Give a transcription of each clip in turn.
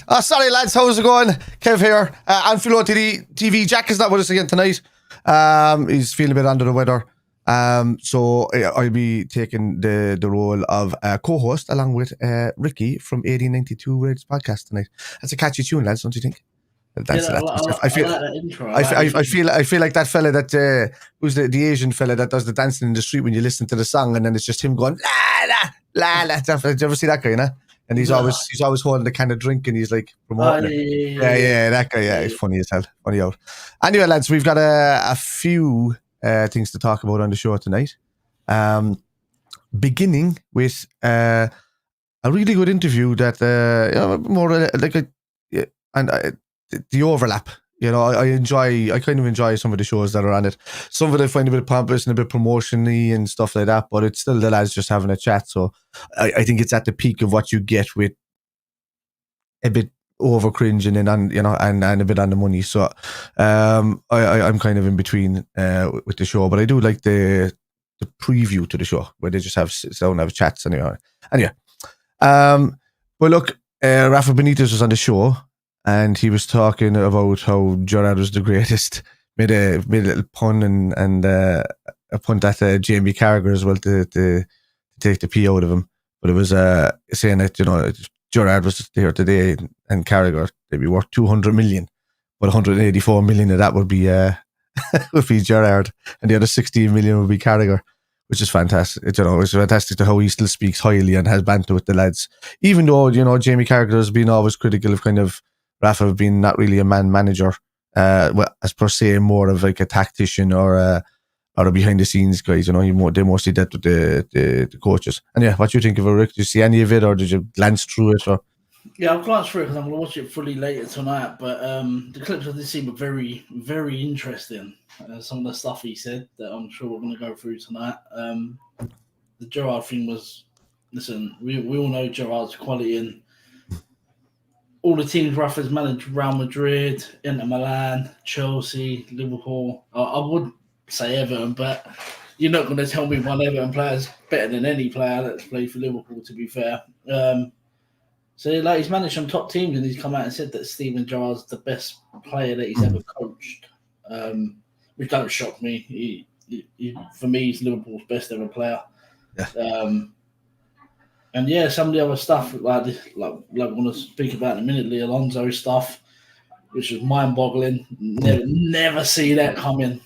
Oh, sorry, lads. How's it going? Kev here. Anfield TV. Jack is not with us again tonight. He's feeling a bit under the weather. So I'll be taking the role of co-host along with Ricky from 1892 Reds podcast tonight. That's a catchy tune, lads, don't you think? I feel like that fella that who's the Asian fella that does the dancing in the street when you listen to the song, and then it's just him going la la la. Did you ever see that guy? You know? And he's always holding the kind of drink, and he's like promoting it. Yeah, that guy. Yeah, he's funny as hell. Funny out. Anyway, lads, we've got a few things to talk about on the show tonight. Beginning with a really good interview that more like the overlap. You know, I kind of enjoy some of the shows that are on it. Some of it I find a bit pompous and a bit promotion-y and stuff like that, but it's still the lads just having a chat. So I think it's at the peak of what you get with a bit over cringing and a bit on the money. So I'm kind of in between with the show, but I do like the preview to the show where they just have chats anyway. But look, Rafa Benitez was on the show. And he was talking about how Gerrard was the greatest. Made a little pun and a punt at Jamie Carragher as well to take the pee out of him. But it was saying that, you know, Gerrard was here today and Carragher, they'd be worth 200 million. But 184 million of that would be would be Gerrard. And the other 16 million would be Carragher, which is fantastic. You know, it's fantastic to how he still speaks highly and has banter with the lads. Even though, you know, Jamie Carragher has been always critical of kind of Rafa being not really a man manager, as per se, more of like a tactician or a behind the scenes guys. You know, they mostly did with the coaches. And yeah, what do you think of it, Rick? Did you see any of it, or did you glance through it? Or? Yeah, I'll glance through it because I'm going to watch it fully later tonight. But the clips of this scene were very, very interesting. Some of the stuff he said that I'm sure we're going to go through tonight. The Gerrard thing was, listen, we all know Gerrard's quality and all the teams Rafa's managed: Real Madrid, Inter Milan, Chelsea, Liverpool. I would say Everton, but you're not going to tell me one Everton player is better than any player that's played for Liverpool, to be fair. So like he's managed some top teams, and he's come out and said that Steven Gerrard's the best player that he's ever coached, which don't shock me. He for me, he's Liverpool's best ever player. Yeah. And yeah, some of the other stuff like I want to speak about in a minute, the Alonso stuff, which was mind-boggling. Never see that coming.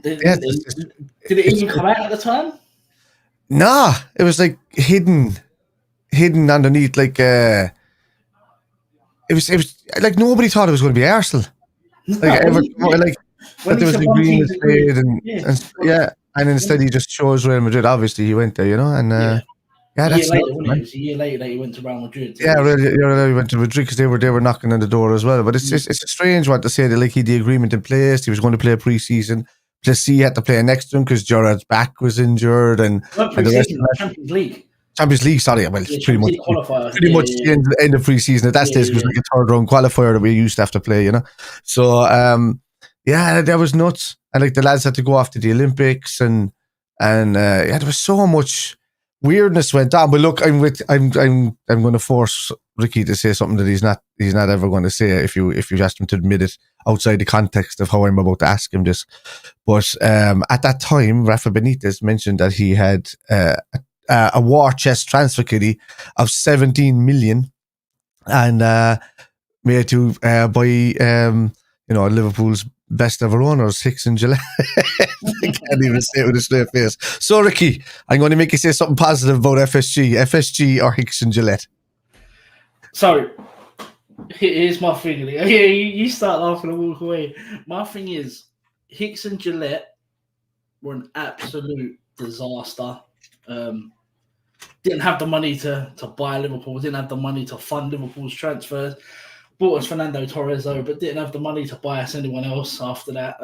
Did it even come out at the time? Nah, it was like hidden underneath. Like it was like nobody thought it was going to be Arsenal. Like when there was the green played and yeah. And instead, he just chose Real Madrid. Obviously, he went there, you know. And that's a year later that he went to Real Madrid. Yeah, he went to Madrid because they were knocking on the door as well. But it's a strange one to say that, like, he had the agreement in place. He was going to play a pre-season. Plus, he had to play next to him because Gerrard's back was injured, and the rest of Champions League. Champions League, sorry. Well, it's pretty much the end of pre-season at that stage. It was like a third-round qualifier that we used to have to play, you know. So, yeah, that was nuts. And like the lads had to go off to the Olympics, and there was so much weirdness went on. But look, I'm going to force Ricky to say something that he's not ever going to say if you ask him to admit it outside the context of how I'm about to ask him this. But at that time, Rafa Benitez mentioned that he had a a war chest transfer kitty of 17 million, and made to buy Liverpool's best ever owners, Hicks and Gillette. I can't even say it with a straight face. So Ricky, I'm going to make you say something positive about FSG or Hicks and Gillette. So here's my thing. Yeah, you start laughing and walk away. My thing is, Hicks and Gillette were an absolute disaster. Didn't have the money to buy Liverpool. Didn't have the money to fund Liverpool's transfers. Bought us Fernando Torres though, but didn't have the money to buy us anyone else after that.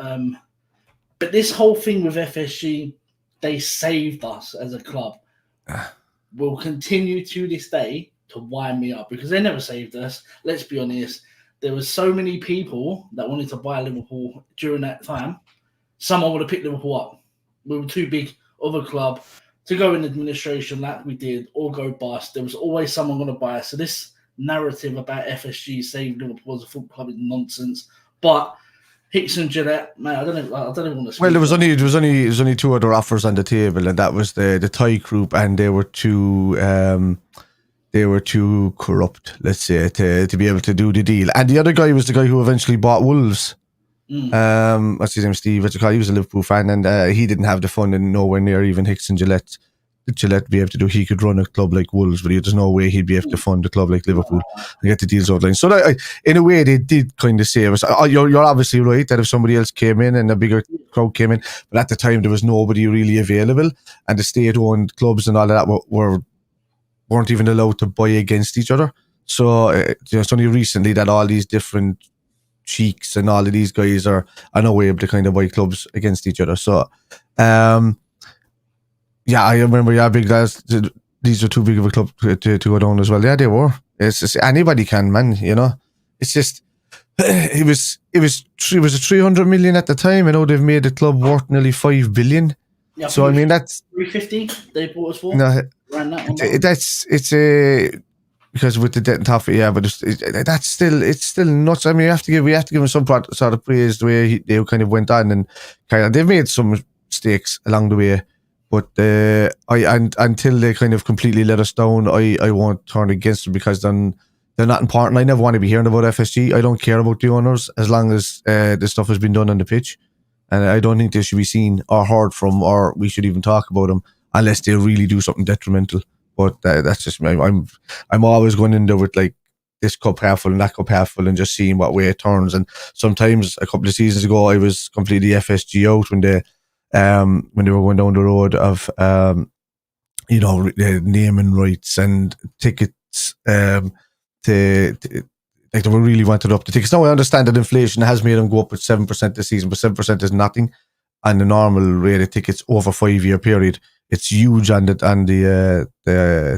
But this whole thing with FSG, they saved us as a club. Will continue to this day to wind me up because they never saved us. Let's be honest. There were so many people that wanted to buy Liverpool during that time. Someone would have picked Liverpool up. We were too big of a club to go in administration like we did or go bust. There was always someone going to buy us. So this narrative about FSG saving Liverpool as a football club is nonsense. But Hicks and Gillette, man, I don't even want to speak. Well, there was only two other offers on the table, and that was the Thai group, and they were too corrupt, let's say, to be able to do the deal. And the other guy was the guy who eventually bought Wolves. What's his name? Steve. He was a Liverpool fan, and he didn't have the funding nowhere near even Hicks and Gillette be able to do. He could run a club like Wolves, but there's no way he'd be able to fund a club like Liverpool and get the deals over the line. So in a way, they did kind of save us. You're obviously right that if somebody else came in and a bigger crowd came in, but at the time there was nobody really available, and the state-owned clubs and all of that weren't even allowed to buy against each other. So it's only recently that all these different Cheeks and all of these guys are now able to kind of buy clubs against each other. So I remember big lads, these are too big of a club to go down as well. Yeah, they were. It's just, anybody can, man, it's just it was a 300 million at the time, and now they've made the club worth nearly 5 billion. Yeah, so I mean, that's 350 they bought us for. No, ran that one it's a because with the debt and top, yeah, but it's still nuts. I mean, we have to give them some sort of praise the way they kind of went on, and kind of they've made some mistakes along the way, but until they kind of completely let us down, I won't turn against them because then they're not important. I never want to be hearing about FSG. I don't care about the owners as long as the stuff has been done on the pitch, and I don't think they should be seen or heard from, or we should even talk about them unless they really do something detrimental. But that's just me. I'm always going in there with like this cup half full and that cup half full and just seeing what way it turns. And sometimes a couple of seasons ago, I was completely FSG out when they were going down the road of naming rights and tickets. Like they were really wanted up the tickets. Now I understand that inflation has made them go up with 7% this season, but 7% is nothing. And the normal rate of tickets over 5-year period, it's huge on the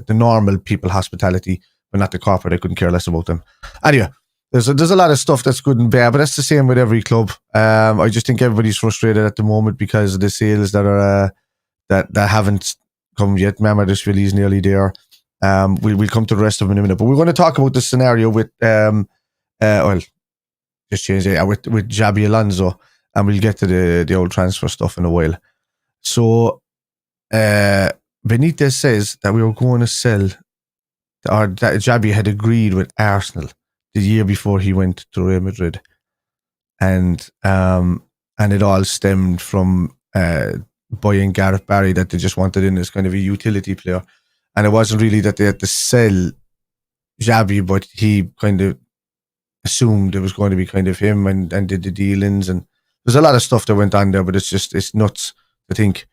normal people hospitality, but not the corporate. I couldn't care less about them. Anyway, there's a lot of stuff that's good and bad, but that's the same with every club. I just think everybody's frustrated at the moment because of the sales that are that haven't come yet. Mamadashvili is nearly there. We'll come to the rest of them in a minute, but we're going to talk about the scenario with just change it with Xabi Alonso, and we'll get to the old transfer stuff in a while. So Benitez says that we were going to sell, or that Xabi had agreed with Arsenal the year before he went to Real Madrid, and it all stemmed from buying Gareth Barry, that they just wanted in as kind of a utility player, and it wasn't really that they had to sell Xabi, but he kind of assumed it was going to be kind of him and did the dealings, and there's a lot of stuff that went on there, but it's nuts to think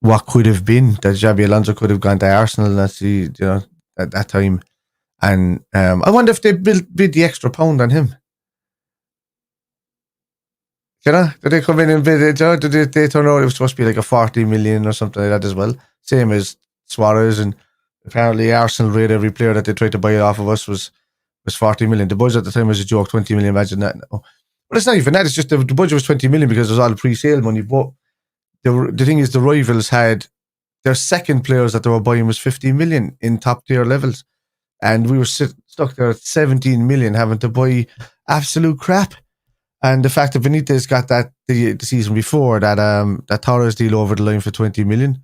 what could have been that Xabi Alonso could have gone to Arsenal at that time, and I wonder if they bid the extra pound on him. Did they come in and bid it? Did they turn out it was supposed to be like a 40 million or something like that as well? Same as Suarez, and apparently Arsenal rate every player that they tried to buy off of us was 40 million. The budget at the time was a joke, 20 million. Imagine that now. But it's not even that. It's just the budget was 20 million because it was all pre-sale money. But the thing is, the rivals had their second players that they were buying was 15 million in top tier levels, and we were stuck there at 17 million having to buy absolute crap. And the fact that Benitez got that the season before that Torres deal over the line for 20 million,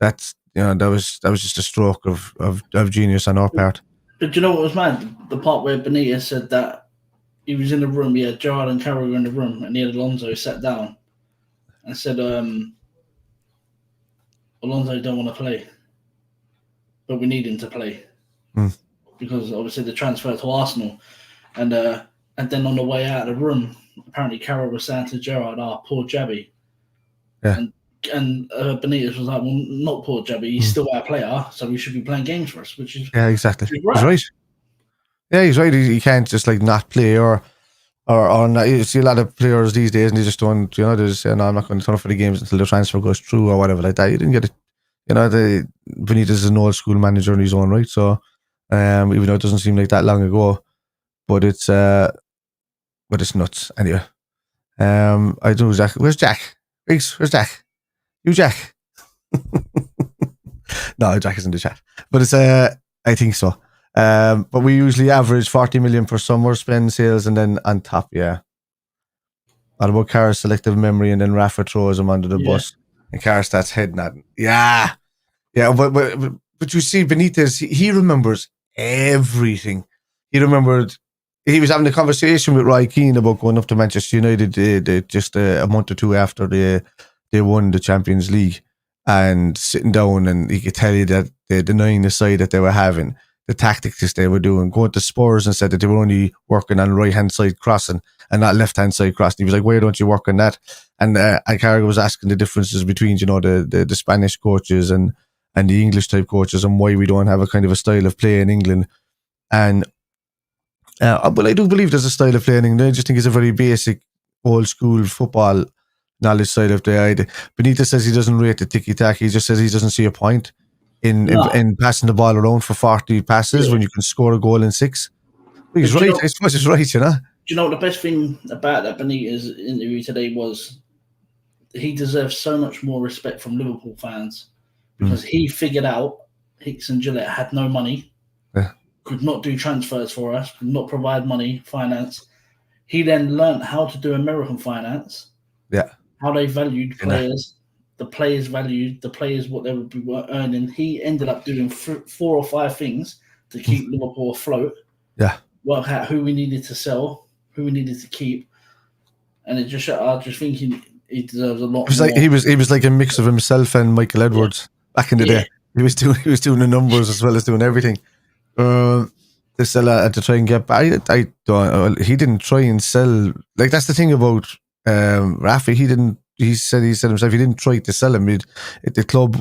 That's that was just a stroke of genius on our part. But do you know what was mad? The part where Benitez said that he was in the room, he had Gerrard and Carroll in the room, and he had Alonso sat down and said, Alonso don't want to play, but we need him to play. Because obviously the transfer to Arsenal. And then on the way out of the room, apparently Carroll was saying to Gerrard, poor Xabi. Yeah. And Benitez was like, well, not poor Xabi, he's still our player, so he should be playing games for us, which is... Yeah, exactly. Right. He's right. Yeah, he's right. He can't just like not play or not. You see a lot of players these days and they just don't, they just say, no, I'm not going to turn up for the games until the transfer goes through or whatever like that. You didn't get it. Benitez is an old school manager in his own right, so even though it doesn't seem like that long ago, but it's nuts anyway. I don't know Jack. Where's Jack? Riggs, where's Jack? You Jack? No, Jack is in the chat, but it's I think so. But we usually average 40 million per summer spend sales, and then on top, what about Carr's selective memory, and then Rafa throws him under the bus, and Carr starts head nodding. Yeah, but you see, Benitez, he remembers everything. He remembered. He was having a conversation with Roy Keane about going up to Manchester United just a month or two after they won the Champions League, and sitting down, and he could tell you that they're denying the side that they were having, the tactics they were doing, going to Spurs and said that they were only working on right-hand side crossing and not left-hand side crossing. He was like, why don't you work on that? And Carragher was asking the differences between, the Spanish coaches and the English type coaches, and why we don't have a kind of a style of play in England. And but I do believe there's a style of play in England. I just think it's a very basic, old school football knowledge side of the idea. Benitez says he doesn't rate the tiki-taka. He just says he doesn't see a point in passing the ball around for 40 passes when you can score a goal in 6. But he's right. I suppose he's right, Do you know what the best thing about that Benitez interview today was? He deserves so much more respect from Liverpool fans because he figured out Hicks and Gillett had no money, could not do transfers for us, could not provide money, finance. He then learned how to do American finance, how they valued players, the players valued, the players what they would be earning. He ended up doing 4 or 5 things to keep Liverpool afloat. Work out who we needed to sell, who we needed to keep, and I just think he deserves a lot. It was like he was like a mix of himself and Michael Edwards back in the day. He was doing the numbers as well as doing everything. The seller had to try and get back. He didn't try and sell. Like, that's the thing about Rafa. He said himself he didn't try to sell him. If the club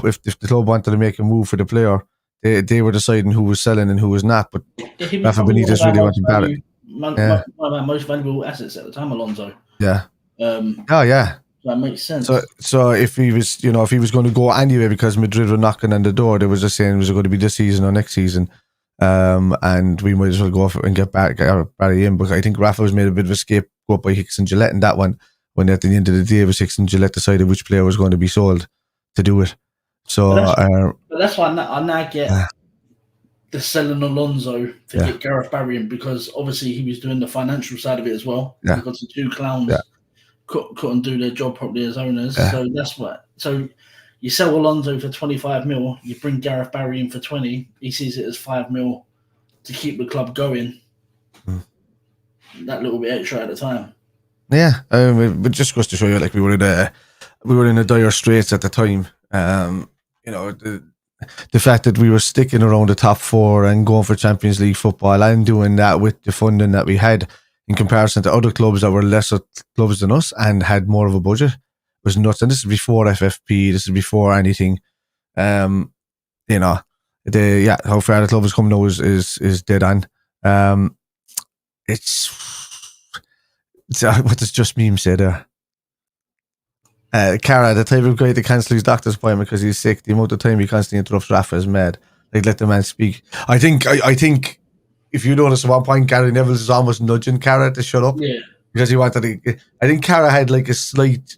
wanted to make a move for the player, they were deciding who was selling and who was not. But Rafa Benitez really wanted Barrett. One of our most valuable assets at the time, Alonso. That makes sense. So if he was, going to go anyway because Madrid were knocking on the door, they were just saying was it going to be this season or next season, and we might as well go for and get Barry in. But I think Rafa was made a bit of a scapegoat by Hicks and Gillett in that one. When at the end of the day, it was Hicks and Gillett decided which player was going to be sold to do it. So, but that's why I now get the selling Alonso to get Gareth Barry in, because obviously he was doing the financial side of it as well. Because the 2 clowns couldn't do their job properly as owners. So that's what. So you sell Alonso for 25 mil, you bring Gareth Barry in for 20. He sees it as 5 mil to keep the club going. That little bit extra at the time. Yeah, it just goes to show you, like, we were in a dire straits at the time. The fact that we were sticking around the top 4 and going for Champions League football and doing that with the funding that we had in comparison to other clubs that were lesser clubs than us and had more of a budget was nuts. And this is before FFP. This is before anything. How far the club has come now is dead on. What does Just Meme say there? Cara, the type of guy to cancel his doctor's appointment because he's sick, the amount of time he constantly interrupts Rafa is mad. Like, let the man speak. I think if you notice at one point, Gary Neville is almost nudging Cara to shut up. Yeah. Because he wanted to. I think Cara had like a slight,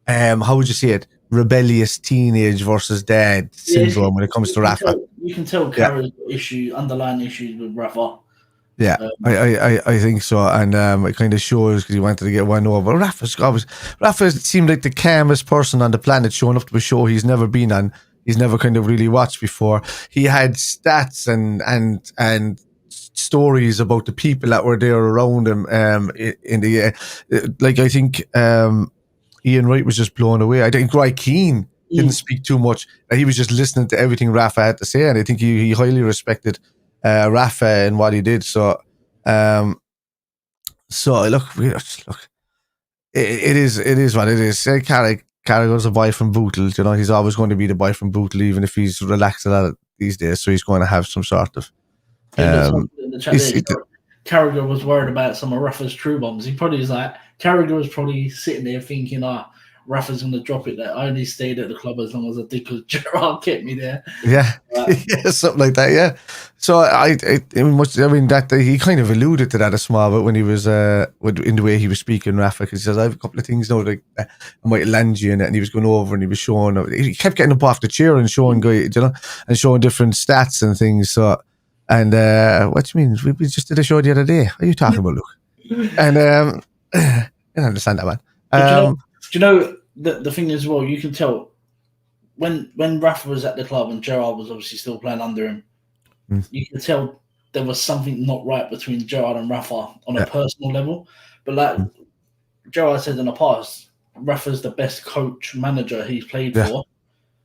how would you say it? Rebellious teenage versus dad syndrome when it comes to Rafa. You can tell Cara's underlying issues with Rafa. Yeah, I think so, and it kind of shows because he wanted to get one over. Rafa seemed like the calmest person on the planet, showing up to a show he's never been on, he's never kind of really watched before. He had stats and stories about the people that were there around him. In the like, I think Ian Wright was just blown away. I think Roy Keane didn't speak too much. He was just listening to everything Rafa had to say, and I think he highly respected Rafa and what he did. So, look, it is what it is. Carragher's a boy from Bootle. You know, he's always going to be the boy from Bootle, even if he's relaxed a lot these days. So he's going to have some sort of. Carragher was worried about some of Rafa's true bombs. He probably was like, Carragher was probably sitting there thinking, Rafa's going to drop it there. I only stayed at the club as long as I did because Gerrard kept me there. Yeah, yeah, something like that. Yeah. So that he kind of alluded to that a small bit when he was in the way he was speaking, Rafa, because he says, I have a couple of things now that I might land you in it, and he was going over and he was showing. He kept getting up off the chair and showing and showing different stats and things. So, and what do you mean? We just did a show the other day. What are you talking about, Luke? And I don't understand that, man. Do you know the thing as well? You can tell when Rafa was at the club and Gerrard was obviously still playing under him. You can tell there was something not right between Gerrard and Rafa on a personal level. But like Gerrard said in the past, Rafa's the best coach manager he's played for.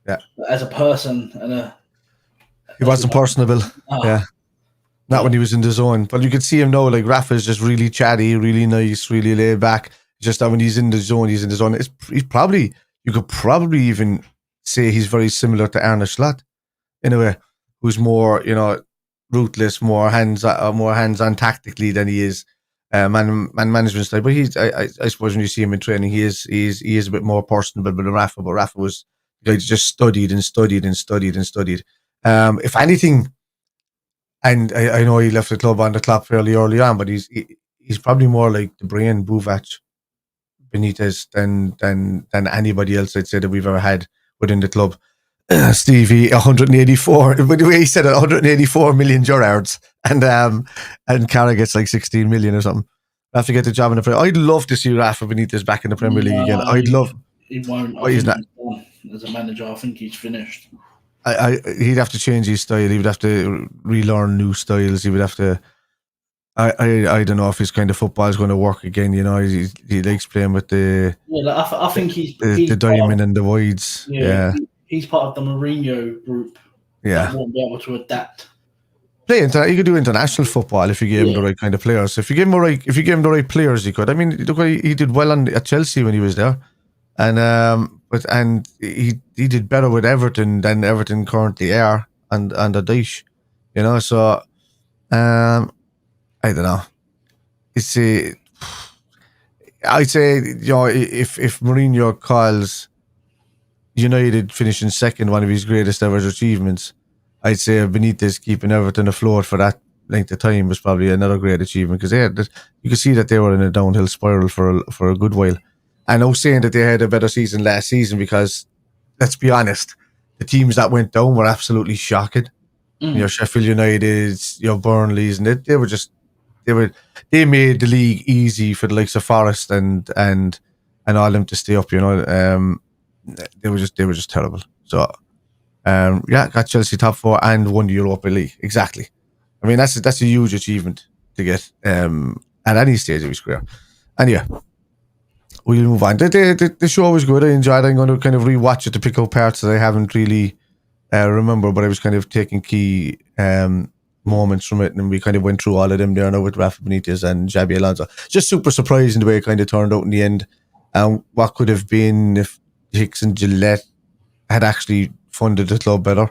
Yeah, but as a person and he wasn't personable. Not when he was in the zone. But you could see him now. Like Rafa's just really chatty, really nice, really laid back. Just that when he's in the zone, he's you could probably even say he's very similar to Arne Slot in a way, who's more, ruthless, more hands-on tactically than he is man management style. But I suppose when you see him in training, he is a bit more personable than Rafa. But Rafa was the guy that just studied and studied and studied and studied. If anything, and I know he left the club on the clock fairly early on, but he's probably more like the brain Buvac, Benitez than anybody else I'd say that we've ever had within the club. Stevie, 184. By the way, he said 184 million Gerrards, and Carragher gets like 16 million or something. I have to get the job in the Premier. I'd love to see Rafa Benitez back in the Premier League again. I'd love. He won't. He's not as a manager. I think he's finished. He'd have to change his style. He would have to relearn new styles. He would have to. I don't know if his kind of football is going to work again. He likes playing with the. Yeah, I think he's the diamond and the wides. Yeah. He's part of the Mourinho group. Yeah, that won't be able to adapt. You could do international football if you gave him the right kind of players. If you give him the right players, he could. I mean, look, he did well at Chelsea when he was there, and he did better with Everton than Everton currently are and the Dyche, So, I don't know. I'd say if Mourinho calls United finishing second one of his greatest ever achievements, I'd say Benitez keeping Everton afloat for that length of time was probably another great achievement, because you could see that they were in a downhill spiral for a good while. And I was saying that they had a better season last season because, let's be honest, the teams that went down were absolutely shocking. Sheffield United, Burnley's, and they made the league easy for the likes of Forest and all them to stay up. They were just terrible. So, got Chelsea top 4 and won the Europa League. Exactly. I mean, that's a huge achievement to get at any stage of his career. And we'll move on. The show was good. I enjoyed it. I'm going to kind of rewatch it to pick up parts that I haven't really remember, but I was kind of taking key moments from it, and we kind of went through all of them there now with Rafa Benitez and Xabi Alonso. Just super surprising the way it kind of turned out in the end. What could have been if Hicks and Gillette had actually funded the club better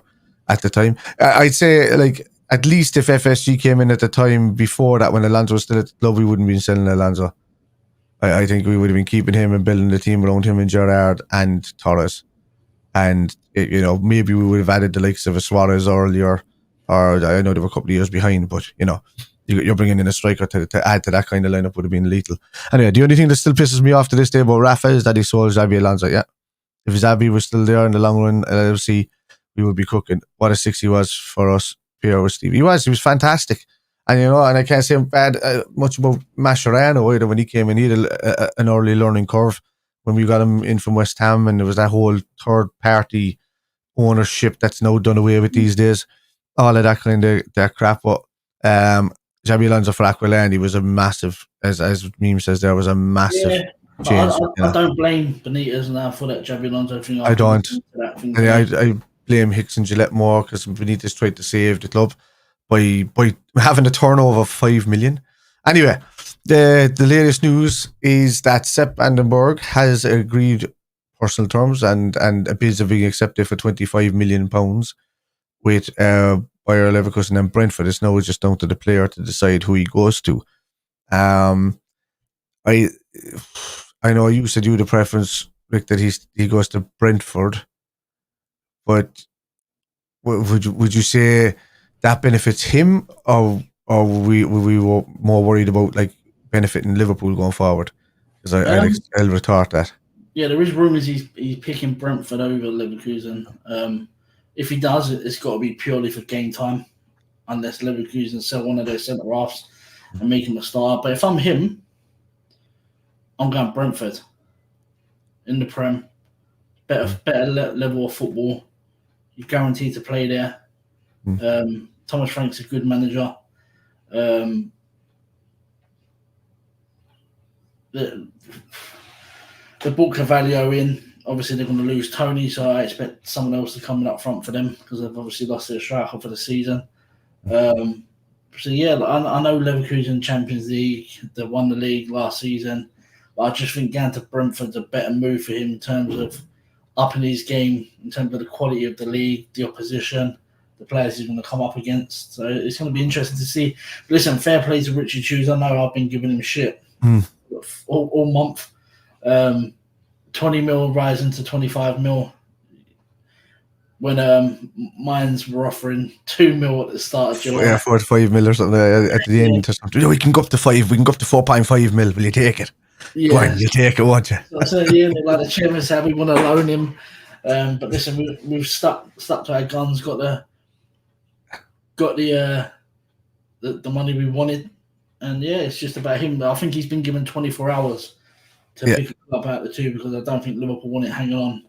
at the time. I'd say, like, at least if FSG came in at the time before that, when Alonso was still at the club, we wouldn't have been selling Alonso. I think we would have been keeping him and building the team around him and Gerrard and Torres. And, maybe we would have added the likes of a Suarez earlier, or I know they were a couple of years behind, but, you're bringing in a striker to add to that kind of lineup would have been lethal. Anyway, the only thing that still pisses me off to this day about Rafa is that he sold Xabi Alonso. Yeah. If Xabi was still there in the long run, obviously we would be cooking. What a 6 he was for us, Pierre with Steve. He was fantastic. And, and I can't say much about Mascherano either. When he came in, he had an early learning curve when we got him in from West Ham, and there was that whole third party ownership that's now done away with these days. All of that kind of that crap. But Xabi Alonso for Aquilani was a massive, as Meme says, there was a massive change. I don't blame Benitez now for that Xabi Alonso thing. I don't. I blame Hicks and Gillette more because Benitez tried to save the club by having a turnover of 5 million. Anyway, the latest news is that Sepp Vandenberg has agreed personal terms and bids are being accepted for £25 million with Bayer Leverkusen and Brentford. It's now just down to the player to decide who he goes to. I know you said you had a preference, Rick, that he goes to Brentford, but would you say that benefits him, or were we more worried about like benefiting Liverpool going forward? Because I'll retort that. Yeah, there is rumours he's picking Brentford over Leverkusen. If he does, it's got to be purely for game time, unless Leverkusen sell one of their centre halves and make him a star. But if I'm him, I'm going Brentford in the Prem. Better level of football. You're guaranteed to play there. Thomas Frank's a good manager. The book Cavallo in. Obviously, they're going to lose Tony, so I expect someone else to come up front for them because they've obviously lost their striker for the season. So yeah, I know Leverkusen Champions League. They won the league last season. But I just think going to Brentford's a better move for him in terms of upping his game, in terms of the quality of the league, the opposition, the players he's going to come up against. So it's going to be interesting to see. But listen, fair play to Richard Hughes. I know I've been giving him shit all month. 20 mil rising to 25 mil. When mines were offering 2 mil at the start of July. 4 to 5 mil or something at the end or something. We can go up to 5. We can go up to 4.5 mil. Will you take it? Yeah. Go on, you take it, won't you? So yeah, like the chairman said, we want to loan him. But listen, we've stuck to our guns. Got the money we wanted, and yeah, it's just about him. I think he's been given 24 hours to pick up out the two because I don't think Liverpool want it hanging on.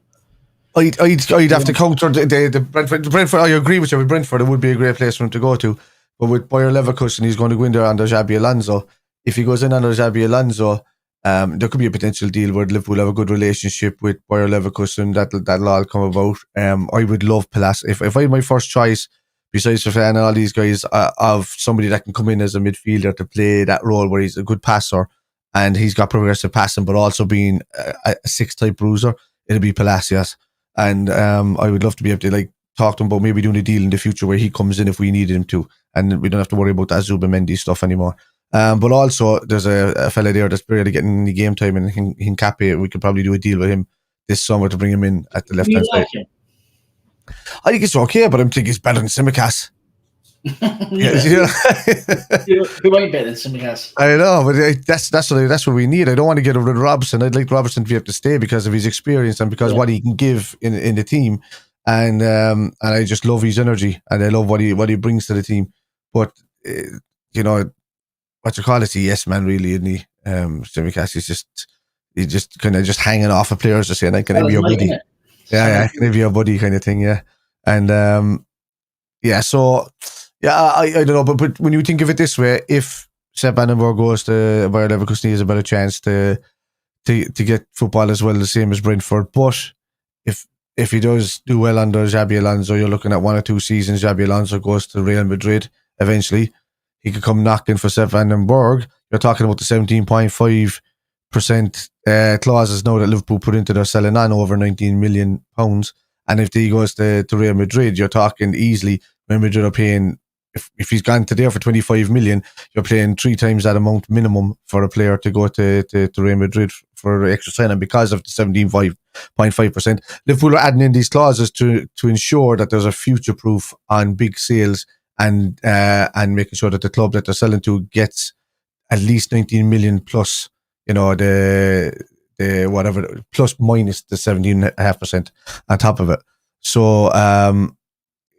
I'd have to counter the Brentford. I agree with you. With Brentford, it would be a great place for him to go to. But with Bayer Leverkusen, he's going to go in there under Xabi Alonso. If he goes in under Xabi Alonso, there could be a potential deal where Liverpool have a good relationship with Bayer Leverkusen. That'll all come about. I would love Palace. If I had my first choice, besides Rafa and all these guys, of somebody that can come in as a midfielder to play that role where he's a good passer and he's got progressive passing, but also being a 6-type bruiser, it'll be Palacios. And I would love to be able to talk to him about maybe doing a deal in the future where he comes in if we need him to, and we don't have to worry about that Zubimendi stuff anymore. But also, there's a fella there that's barely getting any game time, and Hincapié, we could probably do a deal with him this summer to bring him in at the left-hand side. I think it's okay, but I think it's better than Simicast. Who ain't better than Simicast? I know, but that's what we need. I don't want to get rid of Robertson. I'd like Robertson to be able to stay because of his experience and because what he can give in the team. And I just love his energy and I love what he brings to the team. But what you call it, a yes man, really, isn't he? Simicast is just kind of just hanging off of players, just saying, "Can I be your buddy?" Yeah, can I be your buddy, kind of thing, yeah. And so I don't know, but when you think of it this way, if Sepp Vandenberg goes to Bayer Leverkusen, he has a better chance to get football as well, the same as Brentford. But if he does do well under Xabi Alonso, you're looking at 1 or 2 seasons. Xabi Alonso goes to Real Madrid eventually. He could come knocking for Sepp Vandenberg. You're talking about the 17.5% clauses now that Liverpool put into their selling on over £19 million. And if he goes to Real Madrid, you're talking easily. Real Madrid are paying, if he's gone to there for 25 million, you're paying 3 times that amount minimum for a player to go to Real Madrid for extra signing because of the 17.5%. Liverpool are adding in these clauses to ensure that there's a future proof on big sales and making sure that the club that they're selling to gets at least 19 million plus, the whatever, plus minus the 17.5% on top of it. So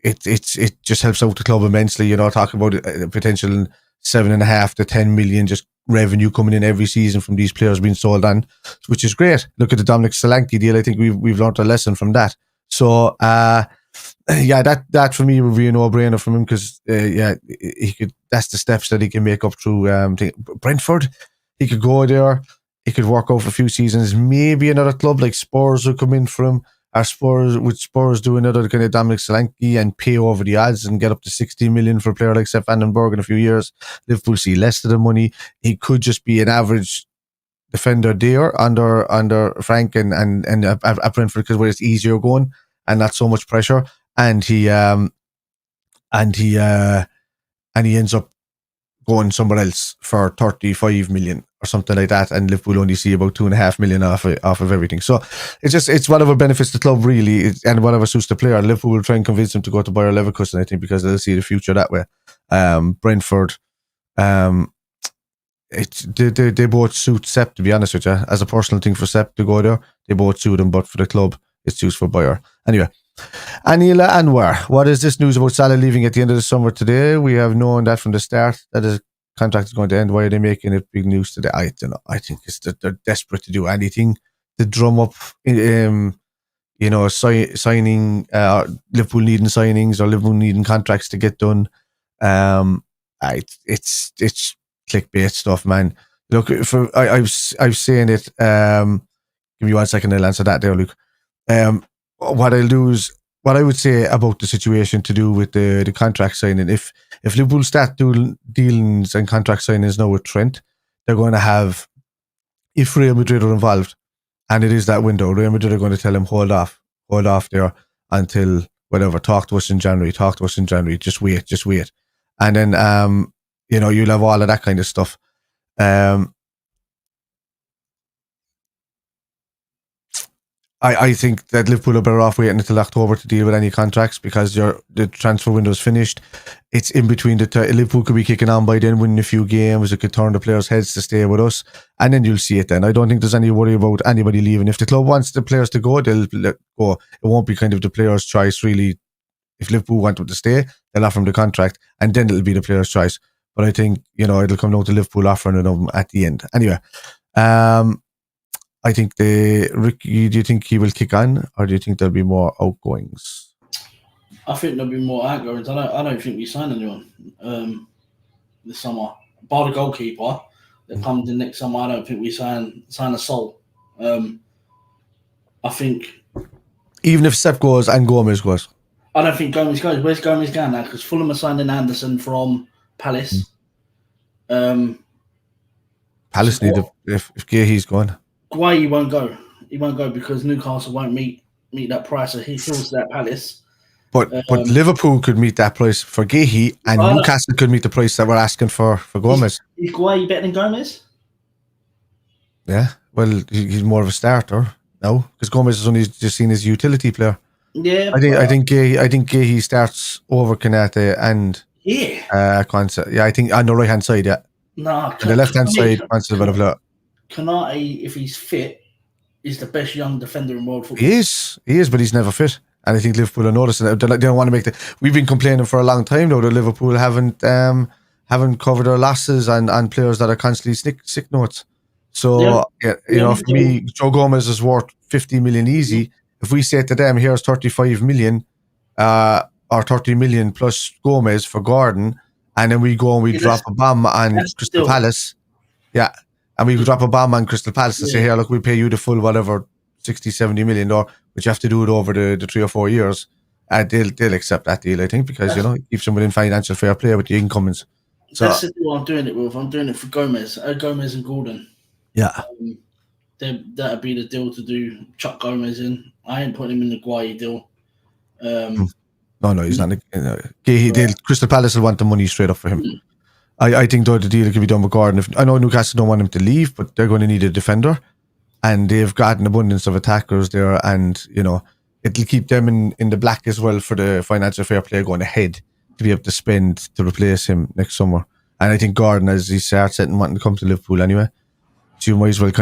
it just helps out the club immensely. Talking about a potential 7.5 to 10 million just revenue coming in every season from these players being sold on, which is great. Look at the Dominic Solanke deal. I think we've learned a lesson from that. So So, yeah, that for me would be a no-brainer from him because, yeah, he could. That's the steps that he can make up through Brentford. He could go there. He could work out for a few seasons. Maybe another club like Spurs would come in for him. Or Spurs do another kind of Dominic Solanke and pay over the odds and get up to 60 million for a player like Sepp Vandenberg in a few years. Liverpool see less of the money. He could just be an average defender there under Frank and at Brentford because where it's easier going and not so much pressure. And he ends up going somewhere else for 35 million or something like that, and Liverpool only see about 2.5 million off of everything. So it's whatever benefits the club really, and whatever suits the player. Liverpool will try and convince him to go to Bayer Leverkusen, I think, because they'll see the future that way. Brentford, they both suit Sepp, to be honest with you. As a personal thing for Sepp to go there, they both suit him, but for the club, it's used for Bayer. Anyway, Anila Anwar, what is this news about Salah leaving at the end of the summer today? We have known that from the start that his contract is going to end. Why are they making it big news today? I don't know. I think it's that they're desperate to do anything to drum up, signing Liverpool needing signings or Liverpool needing contracts to get done. It's clickbait stuff, man. Look, I've seen it. Give me 1 second, I'll answer that there, Luke. What I'll do is, what I would say about the situation to do with the contract signing, if Liverpool start doing dealings and contract signings now with Trent, they're going to have, if Real Madrid are involved, and it is that window, Real Madrid are going to tell him, hold off there until whatever, talk to us in January, just wait. And then, you'll have all of that kind of stuff. I think that Liverpool are better off waiting until October to deal with any contracts because the transfer window is finished. It's in between Liverpool could be kicking on by then, winning a few games. It could turn the players' heads to stay with us, and then you'll see it then. I don't think there's any worry about anybody leaving. If the club wants the players to go, they'll let go. It won't be kind of the players' choice, really. If Liverpool want them to stay, they'll offer them the contract, and then it'll be the players' choice. But I think, it'll come down to Liverpool offering them at the end. Anyway, I think Ricky, do you think he will kick on, or do you think there'll be more outgoings? I think there'll be more outgoings. I don't think we sign anyone this summer. Bar the goalkeeper that comes in next summer, I don't think we sign a soul. I think even if Sepp goes and Gomez goes, I don't think Gomez goes. Where's Gomez going now? Because Fulham are signing Anderson from Palace. Palace need if Gahey's gone. Guay won't go. He won't go because Newcastle won't meet that price. So he feels that Palace. But Liverpool could meet that price for Gahey, and Newcastle could meet the price that we're asking for Gomez. Is Guay better than Gomez? Yeah, well, he's more of a starter now because Gomez is only just seen as a utility player. Yeah, I think Gahey starts over Kanate and Kwanzaa. Yeah, I think on the right hand side. Yeah, no, the left hand side Kwanzaa's a bit of a. Kanate, if he's fit, is the best young defender in world football. He is, but he's never fit. And I think Liverpool are noticing that. They don't want to make we've been complaining for a long time now that Liverpool haven't covered their losses and players that are constantly sick notes. So, for me, Joe Gomez is worth 50 million easy. If we say to them, here's 35 million or 30 million plus Gomez for Gordon, and then we go and we drop a bomb on Crystal Palace. Yeah. And we could drop a bomb on Crystal Palace and say, here, look, we'll pay you the full whatever, 60, 70 million, but you have to do it over the 3 or 4 years. And they'll accept that deal, I think, because, it keeps them within financial fair play with the incomings. So, that's the deal I'm doing it with. I'm doing it for Gomez and Gordon. Yeah. That'd be the deal to do, chuck Gomez in. I ain't putting him in the Guay deal. No, he's not. Crystal Palace will want the money straight up for him. I think though the deal can be done with Gordon. I know Newcastle don't want him to leave, but they're going to need a defender, and they've got an abundance of attackers there, and it'll keep them in the black as well for the financial fair play going ahead to be able to spend to replace him next summer. And I think Gordon, as he starts setting wanting to come to Liverpool anyway, so you might as well it's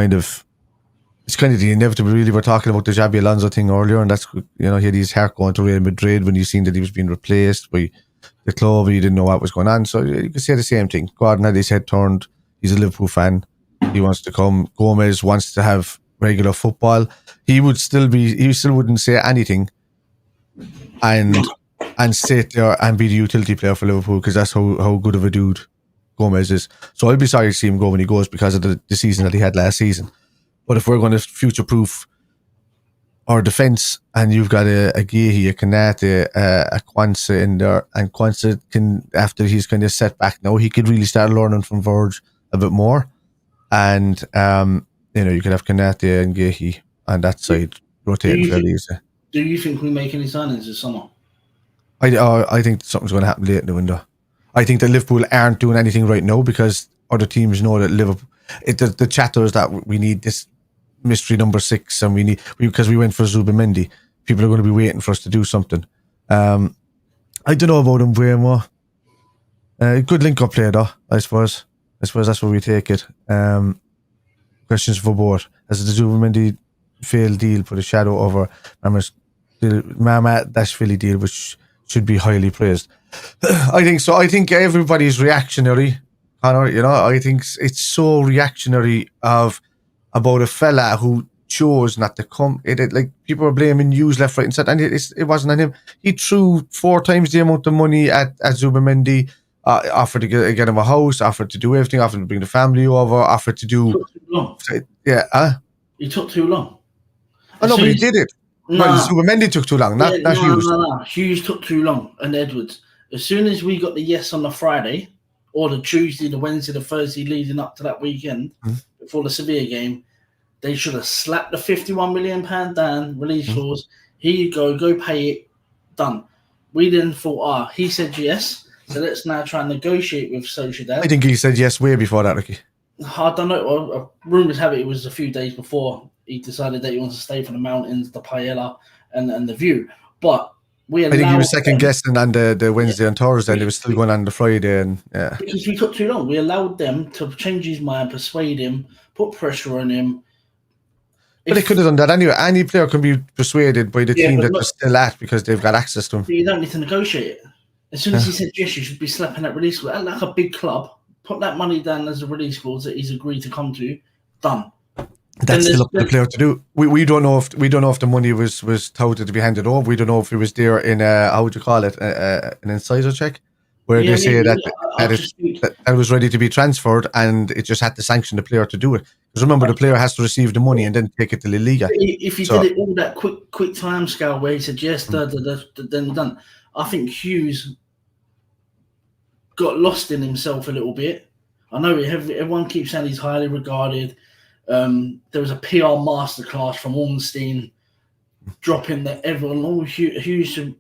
kind of the inevitable. Really, we're talking about the Xabi Alonso thing earlier, and that's he had his heart going to Real Madrid when you seen that he was being replaced by the club. He didn't know what was going on, so you could say the same thing. Gordon had his head turned. He's a Liverpool fan. He wants to come. Gomez wants to have regular football. He still wouldn't say anything and sit there and be the utility player for Liverpool, because that's how good of a dude Gomez is. So I'll be sorry to see him go when he goes because of the season that he had last season. But if we're going to future-proof our defence, and you've got a Guéhi, a Konate, a Kwanzaa in there, and Kwanzaa can, after he's kind of set back now, he could really start learning from Verge a bit more. And, you could have Konate and Guéhi on that side rotating fairly easy. Do you think we make any signings this summer? I think something's going to happen late in the window. I think that Liverpool aren't doing anything right now because other teams know that Liverpool. The chatter is that we need this mystery number 6, and because we went for Zubimendi. People are going to be waiting for us to do something. I don't know about Mbeumo. Good link-up player though, I suppose. That's where we take it. Questions for both. As the Zubimendi failed deal put a shadow over Mamardashvili deal, which should be highly praised. I think so. I think everybody's reactionary, Conor. I think it's so reactionary about a fella who chose not to come. Like people are blaming news left, right, and centre, and it wasn't on him. He threw 4 times the amount of money at Zubimendi, offered to get him a house, offered to do everything, offered to bring the family over, offered to do. It took too long. Yeah, It took too long. Oh no, but he did it. Well, Zubimendi took too long, not Hughes. No. Hughes took too long, and Edwards. As soon as we got the yes on the Friday, or the Tuesday, the Wednesday, the Thursday leading up to that weekend, before the Sevilla game, they should have slapped the £51 million down, release clause. Here you go pay it, done. We then thought, he said yes, so let's now try and negotiate with Sociedad. I think he said yes way before that, Ricky. I don't know. Rumours have it was a few days before he decided that he wants to stay for the mountains, the paella, and the view. But I think he was second guessing on the Wednesday and Thursday, and he was still going on the Friday. And because we took too long. We allowed them to change his mind, persuade him, put pressure on him. But they could have done that anyway. Any player can be persuaded by the team that they're still at because they've got access to him. You don't need to negotiate it. As soon as he said yes, you should be slapping that release clause. Like a big club, put that money down as a release clause that he's agreed to come to. Done. That's still up to the player to do. We don't know if the money was touted to be handed over. We don't know if it was there in how would you call it, an insider check, where they say that it was ready to be transferred and it just had to sanction the player to do it. Because remember, the player has to receive the money and then take it to La Liga. If he did it all that quick time scale where he said yes, then done. I think Hughes got lost in himself a little bit. I know everyone keeps saying he's highly regarded. There was a PR masterclass from Ornstein dropping that everyone, Hughes should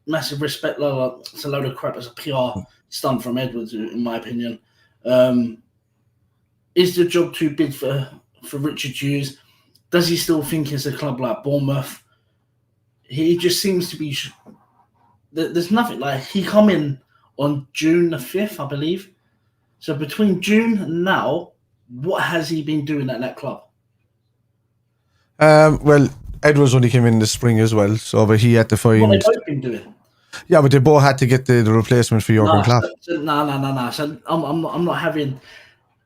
massive respect. It's a load of crap. It's a PR stunt from Edwards, in my opinion. Is the job too big for Richard Hughes? Does he still think it's a club like Bournemouth? He just seems to be. There's nothing like he come in on June the 5th, I believe. So between June and now, what has he been doing at that club? Well, Edwards only came in the spring as well, but he had to find. What have they both been doing? Yeah, but they both had to get the replacement for Jurgen Klopp. No. So I'm not having.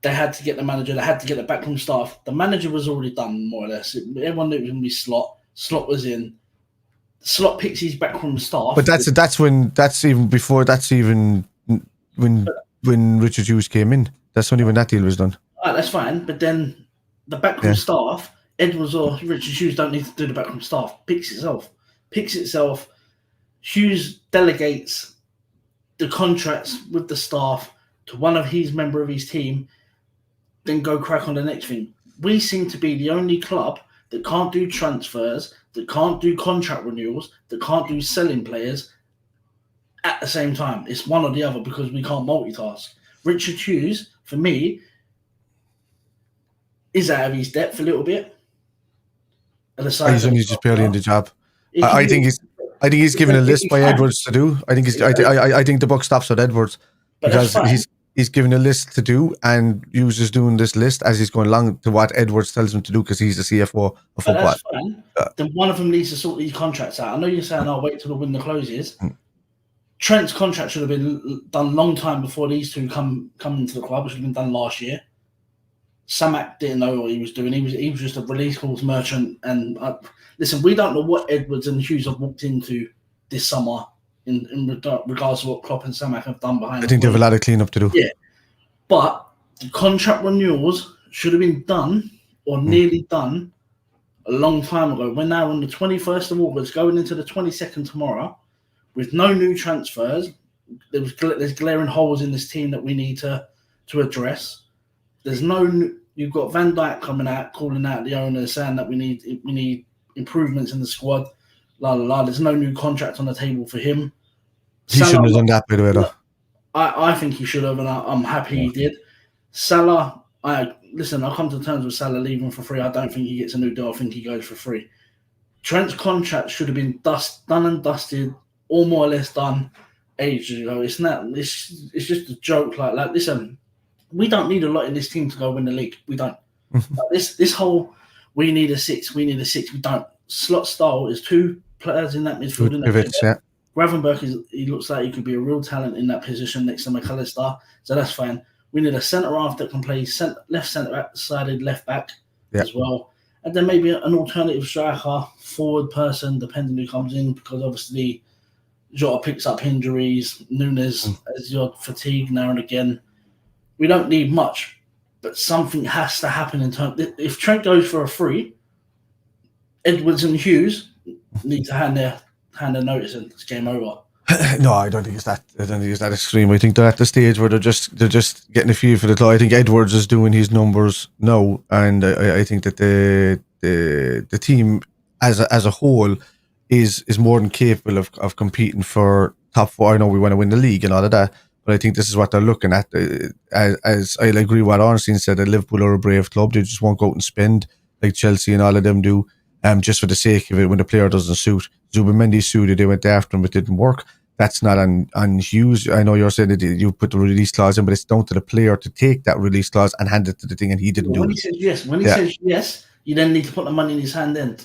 They had to get the manager. They had to get the backroom staff. The manager was already done, more or less. Everyone knew it was going to be Slot. Slot was in. Slot picks his backroom staff. But that's even when Richard Hughes came in. That's only when that deal was done. All right, that's fine. But then the backroom staff, Edwards or Richard Hughes don't need to do the backroom staff. Picks itself. Hughes delegates the contracts with the staff to one of his member of his team, then go crack on the next thing. We seem to be the only club that can't do transfers, that can't do contract renewals, that can't do selling players at the same time. It's one or the other because we can't multitask. Richard Hughes, for me, is out of his depth a little bit. He's only just barely in the job. I think he's given a list by Edwards to do. I think the buck stops at Edwards because he's given a list to do, and Hughes is doing this list as he's going along to what Edwards tells him to do because he's the CFO of football. That's fine. Then one of them needs to sort these contracts out. I know you're saying, "I'll wait till the window closes." Trent's contract should have been done a long time before these two come into the club. It should have been done last year. Samak didn't know what he was doing. He was just a release clause merchant. And listen, we don't know what Edwards and Hughes have walked into this summer in regards to what Klopp and Samak have done behind. I think they have a lot of cleanup to do. Yeah, but the contract renewals should have been done or nearly done a long time ago. We're now on the 21st of August, going into the 22nd tomorrow, with no new transfers. There's glaring holes in this team that we need to address. There's no. You've got Van Dijk coming out, calling out the owner, saying that we need improvements in the squad. La la la. There's no new contract on the table for him. He shouldn't have done that, by the way, though. I think he should have, and I'm happy he did. Salah, I come to terms with Salah leaving for free. I don't think he gets a new deal. I think he goes for free. Trent's contract should have been done and dusted, or more or less done ages ago. It's not. It's just a joke. Like listen, we don't need a lot in this team to go win the league. We don't. This whole we need a six. We don't. Slot style is two players in that midfield. Gravenberg he looks like he could be a real talent in that position next to McAllister. So that's fine. We need a centre half that can play left centre back, sided left back as well. And then maybe an alternative striker, forward person, depending who comes in, because obviously Jota picks up injuries. Nunes has your fatigue now and again. We don't need much, but something has to happen in terms. If Trent goes for a free, Edwards and Hughes need to hand their notice in. It's game over. No, I don't think it's that. I don't think it's that extreme. I think they're at the stage where they're just getting a feel for the club. I think Edwards is doing his numbers now, and I think that the team as a whole is more than capable of competing for top four. I know we want to win the league and all of that, but I think this is what they're looking at. As I agree with what Ornstein said, that Liverpool are a brave club. They just won't go out and spend like Chelsea and all of them do. Just for the sake of it, when the player doesn't suit. Zubimendi suited, they went after him, it didn't work. That's not on Hughes. I know you're saying that you put the release clause in, but it's down to the player to take that release clause and hand it to the thing, and he didn't do it. When he says yes, you then need to put the money in his hand then.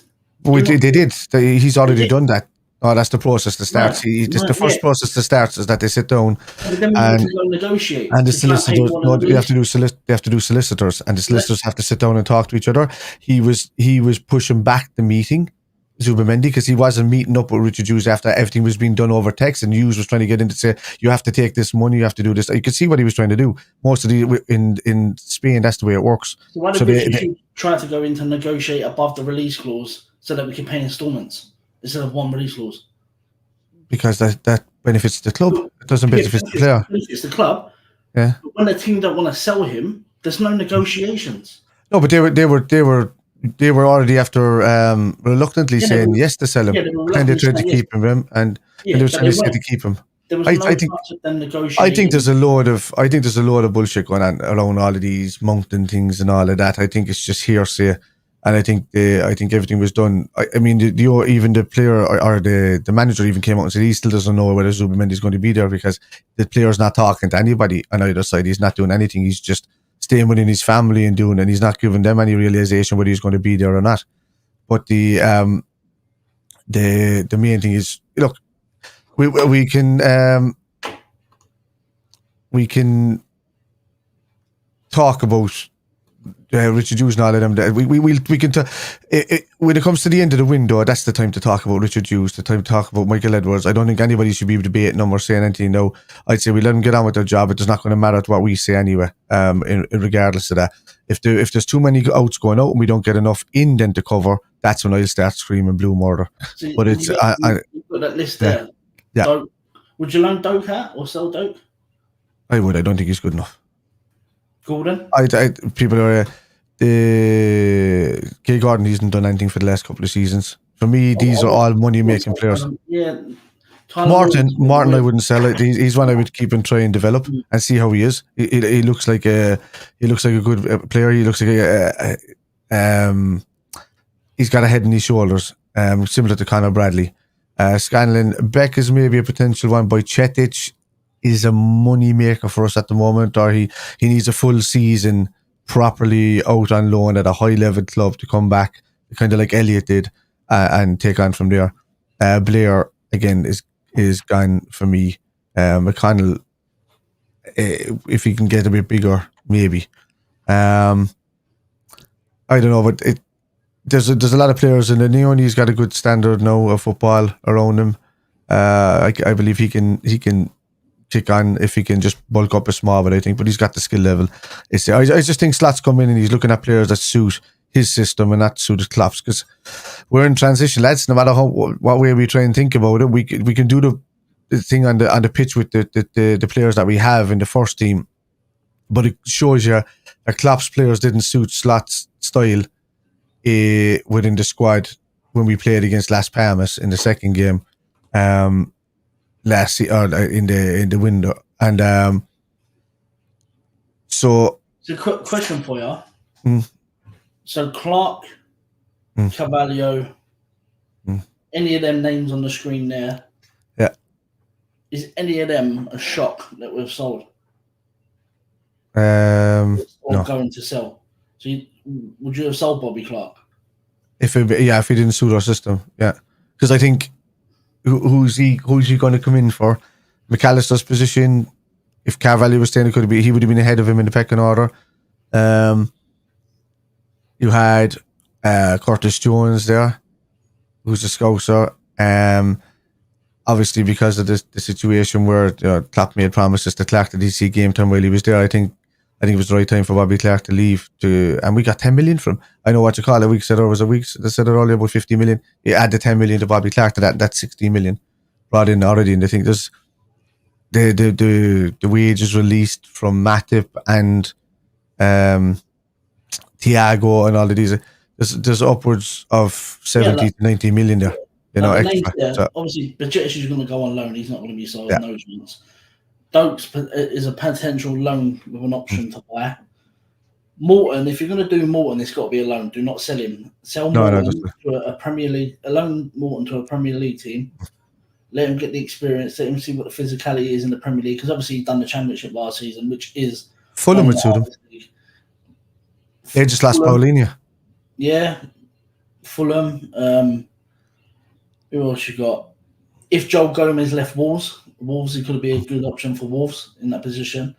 They did. He's already done that. Oh, that's the process that starts. The first process that starts is that they sit down and negotiate. And the solicitors, they have to do solicitors, and the solicitors have to sit down and talk to each other. He was pushing back the meeting, Zubimendi, because he wasn't meeting up with Richard Hughes after everything was being done over text, and Hughes was trying to get in to say, you have to take this money, you have to do this. You could see what he was trying to do. Most of in Spain, that's the way it works. So why did Richard try to go in to negotiate above the release clause so that we can pay installments instead of one release clause? Because that benefits the club. It doesn't benefit the player. It benefits the club. Yeah. But when the team don't want to sell him, there's no negotiations. No, but they were already after reluctantly saying yes to sell him, and they tried to keep him, and they were trying to keep him. There was no chance of them negotiating. I think there's a load of bullshit going on around all of these mountain things and all of that. I think it's just hearsay, and I think everything was done. I mean, even the player or the manager even came out and said he still doesn't know whether Zubimendi is going to be there because the player's not talking to anybody on either side. He's not doing anything. He's just staying within his family and he's not giving them any realization whether he's going to be there or not. But the main thing is, look, we can talk about Richard Hughes and all of them. We can when it comes to the end of the window, that's the time to talk about Richard Hughes, the time to talk about Michael Edwards. I don't think anybody should be debating them or saying anything now. I'd say we let them get on with their job. It's not going to matter to what we say anyway, regardless of that. If there's too many outs going out and we don't get enough in then to cover, that's when I'll start screaming blue murder. So but it's... You've got that list there. Yeah. So, would you loan Doak out or sell Doak? I would. I don't think he's good enough. Gordon? People are... Kay Gordon hasn't done anything for the last couple of seasons. For me, these are all money-making players. Yeah. Martin, I wouldn't sell it. He's one I would keep and try and develop and see how he is. He looks like a good player. He looks like he's got a head on his shoulders, similar to Conor Bradley. Scanlon, Beck is maybe a potential one. Bajcetic is a money maker for us at the moment, or he needs a full season properly out on loan at a high level club to come back, kind of like Elliott did, and take on from there. Blair again is gone for me. McConnell, if he can get a bit bigger, maybe. I don't know, but there's a lot of players, and Neoni's got a good standard now of football around him. I believe he can kick on if he can just bulk up a small bit, I think, but he's got the skill level. I just think Slot's come in and he's looking at players that suit his system and not suit Klopp's, because we're in transition, lads. No matter what way we try and think about it, we can do the thing on the pitch with the players that we have in the first team, but it shows you that Klopp's players didn't suit Slot's style within the squad when we played against Las Palmas in the second game. In the window, and so a quick question for you. So Clark, Carvalho, any of them names on the screen there? Yeah. Is any of them a shock that we've sold? No. Going to sell. So would you have sold Bobby Clark? If he didn't suit our system, yeah, because I think. Who's he going to come in for? McAllister's position. If Carvalho was staying, he would have been ahead of him in the pecking order. You had Curtis Jones there, who's a Scouser. Obviously, because of the situation where Klopp made promises to Clark that he'd see game time while he was there, I think it was the right time for Bobby Clark to leave. And we got 10 million from him. I know what you call it. They said it earlier about 50 million. You add the 10 million to Bobby Clark to that's 60 million brought in already. And I think there's the wages released from Matip and Thiago and all of these. There's upwards of 70 to 90 million there. Extra. Obviously, Benitez is going to go on loan. He's not going to be sold. No chance. Dokes is a potential loan with an option to buy. Morton, if you're going to do Morton, it's got to be a loan. Do not sell him. Sell Morton to a Premier League. Loan Morton to a Premier League team. Let him get the experience. Let him see what the physicality is in the Premier League. Because obviously he's done the Championship last season, which is Fulham would suit him. They just lost Paulinho. Yeah, Fulham. Who else you got? If Joel Gomez left Wolves, he could be a good option for Wolves in that position.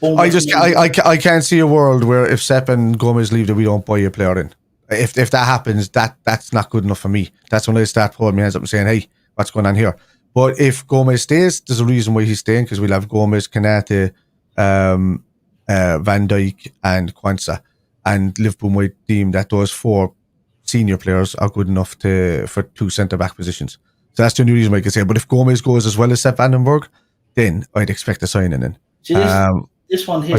I can't see a world where if Sepp and Gomez leave that we don't buy a player in. If that happens, that's not good enough for me. That's when I start pulling my hands up and saying, hey, what's going on here? But if Gomez stays, there's a reason why he's staying, because we'll have Gomez, Kanate, Van Dijk and Quansah, and Liverpool might deem that those four senior players are good enough for two centre-back positions. So that's the only reason I can say. But if Gomez goes as well as Sepp Vandenberg, then I'd expect a signing in. See, this one here,